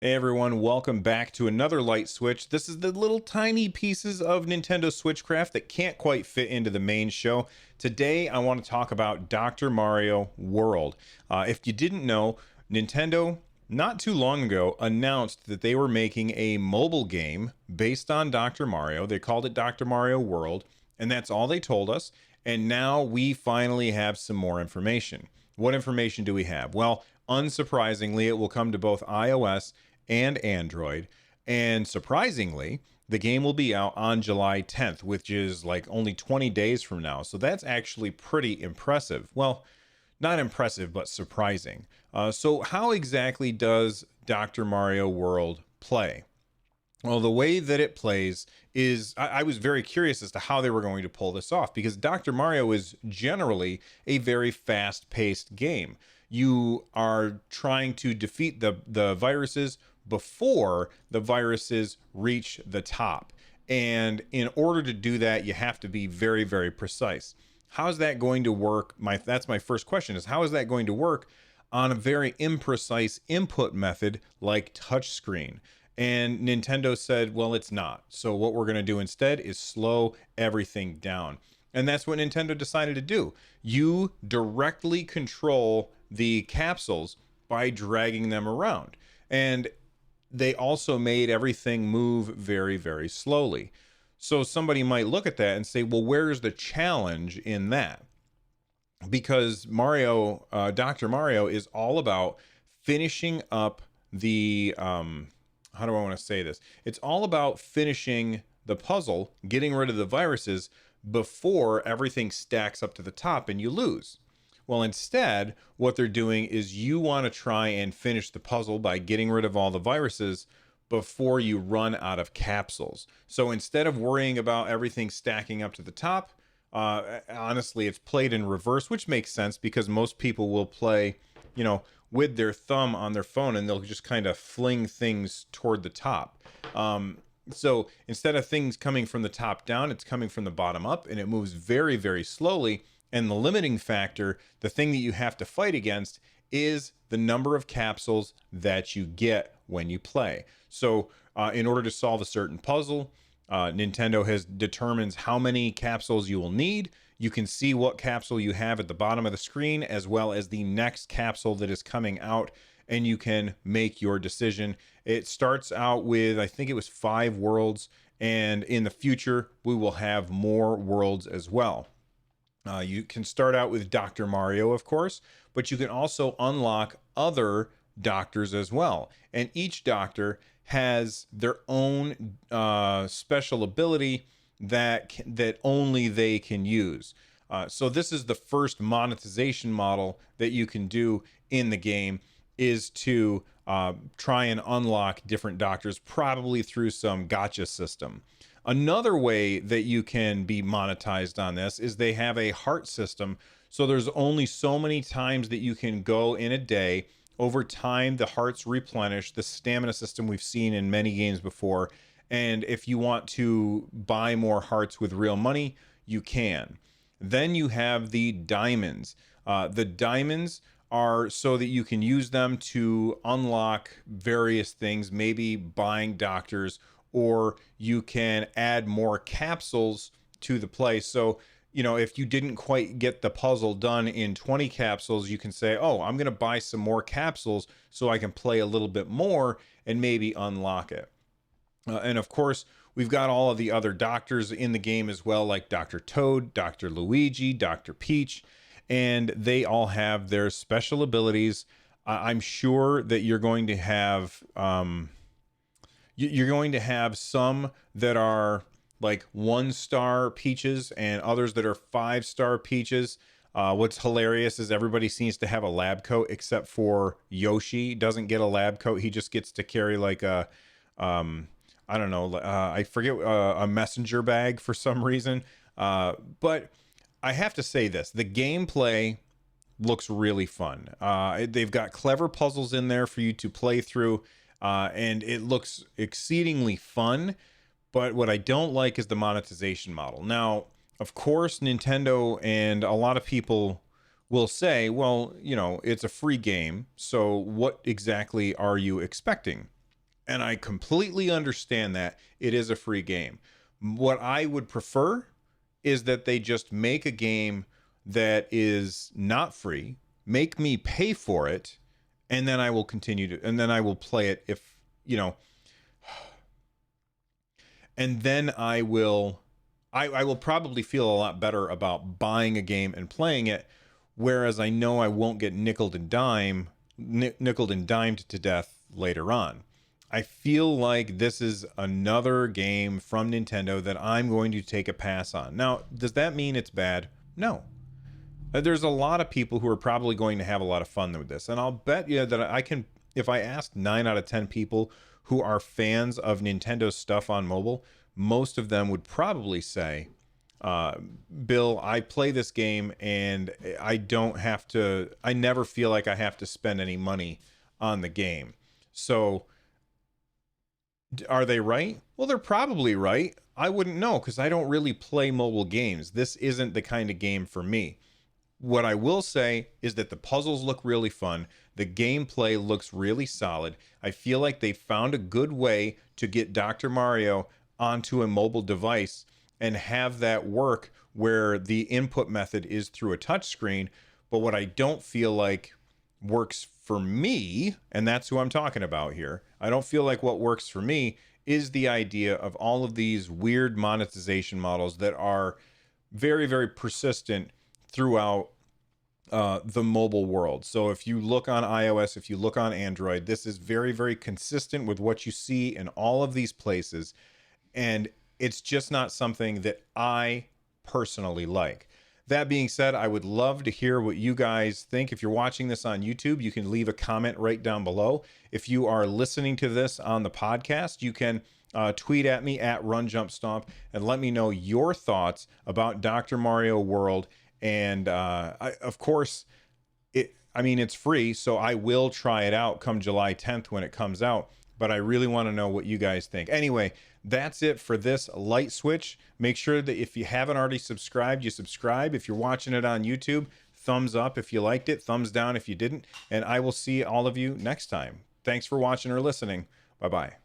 Hey everyone, welcome back to another light switch. This is the little tiny pieces of Nintendo Switchcraft that can't quite fit into the main show. Today I want to talk about Dr. Mario World. If you didn't know, Nintendo not too long ago announced that they were making a mobile game based on Dr. Mario. They called it Dr. Mario World, and that's all they told us. And now we finally have some more information. What information do we have? Well, unsurprisingly, it will come to both iOS and Android. And surprisingly, the game will be out on July 10th, which is like only 20 days from now. So that's actually pretty impressive. Well, not impressive, but surprising. So, how exactly does Dr. Mario World play? Well, the way that it plays is I was very curious as to how they were going to pull this off because Dr. Mario is generally a very fast paced game. You are trying to defeat the viruses before the viruses reach the top. And in order to do that, you have to be very, very precise. How's that going to work? That's my first question is how is that going to work on a very imprecise input method like touchscreen? And Nintendo said, well, it's not. So what we're going to do instead is slow everything down. And that's what Nintendo decided to do. You directly control the capsules by dragging them around. And they also made everything move very, very slowly. So somebody might look at that and say, well, where's the challenge in that? Because Dr. Mario is all about finishing up the, how do I want to say this? It's all about finishing the puzzle, getting rid of the viruses before everything stacks up to the top and you lose. Well, instead, what they're doing is you want to try and finish the puzzle by getting rid of all the viruses before you run out of capsules. So instead of worrying about everything stacking up to the top, honestly, it's played in reverse, which makes sense because most people will play, with their thumb on their phone and they'll just kind of fling things toward the top. So instead of things coming from the top down, it's coming from the bottom up and it moves very, very slowly. And the limiting factor, the thing that you have to fight against, is the number of capsules that you get when you play. So, in order to solve a certain puzzle, Nintendo has determines how many capsules you will need. You can see what capsule you have at the bottom of the screen, as well as the next capsule that is coming out, and you can make your decision. It starts out with, I think it was 5 worlds, and in the future, we will have more worlds as well. You can start out with Dr. Mario, of course, but you can also unlock other doctors as well. And each doctor has their own special ability that only they can use. So this is the first monetization model that you can do in the game is to try and unlock different doctors, probably through some gotcha system. Another way that you can be monetized on this is they have a heart system. So there's only so many times that you can go in a day. Over time, the hearts replenish, the stamina system we've seen in many games before. And if you want to buy more hearts with real money, you can. Then you have the diamonds. The diamonds are so that you can use them to unlock various things, maybe buying doctors, or you can add more capsules to the play. So, if you didn't quite get the puzzle done in 20 capsules, you can say, oh, I'm going to buy some more capsules so I can play a little bit more and maybe unlock it. And of course, we've got all of the other doctors in the game as well, like Dr. Toad, Dr. Luigi, Dr. Peach, and they all have their special abilities. I'm sure that you're going to have some that are like 1-star peaches and others that are 5-star peaches. What's hilarious is everybody seems to have a lab coat except for Yoshi doesn't get a lab coat. He just gets to carry like a, I don't know, I forget, a messenger bag for some reason. But I have to say this, the gameplay looks really fun. They've got clever puzzles in there for you to play through. And it looks exceedingly fun, but what I don't like is the monetization model. Now, of course, Nintendo and a lot of people will say, well, it's a free game, so what exactly are you expecting? And I completely understand that it is a free game. What I would prefer is that they just make a game that is not free, make me pay for it, and then I will continue to, and then I will play it if, you know, and then I will probably feel a lot better about buying a game and playing it, whereas I know I won't get nickled and dimed to death later on. I feel like this is another game from Nintendo that I'm going to take a pass on. Now, does that mean it's bad? No. There's a lot of people who are probably going to have a lot of fun with this. And I'll bet you that I can, if I asked 9 out of 10 people who are fans of Nintendo stuff on mobile, most of them would probably say, Bill, I play this game and I never feel like I have to spend any money on the game. So are they right? Well, they're probably right. I wouldn't know because I don't really play mobile games. This isn't the kind of game for me. What I will say is that the puzzles look really fun. The gameplay looks really solid. I feel like they found a good way to get Dr. Mario onto a mobile device and have that work where the input method is through a touchscreen. But what I don't feel like works for me, and that's who I'm talking about here, I don't feel like what works for me is the idea of all of these weird monetization models that are very, very persistent throughout the mobile world. So if you look on iOS, if you look on Android, this is very, very consistent with what you see in all of these places. And it's just not something that I personally like. That being said, I would love to hear what you guys think. If you're watching this on YouTube, you can leave a comment right down below. If you are listening to this on the podcast, you can tweet at me at RunJumpStomp and let me know your thoughts about Dr. Mario World. And of course, it's free, so I will try it out come July 10th when it comes out. But I really want to know what you guys think. Anyway, that's it for this light switch. Make sure that if you haven't already subscribed, you subscribe. If you're watching it on YouTube, thumbs up if you liked it, thumbs down if you didn't. And I will see all of you next time. Thanks for watching or listening. Bye-bye.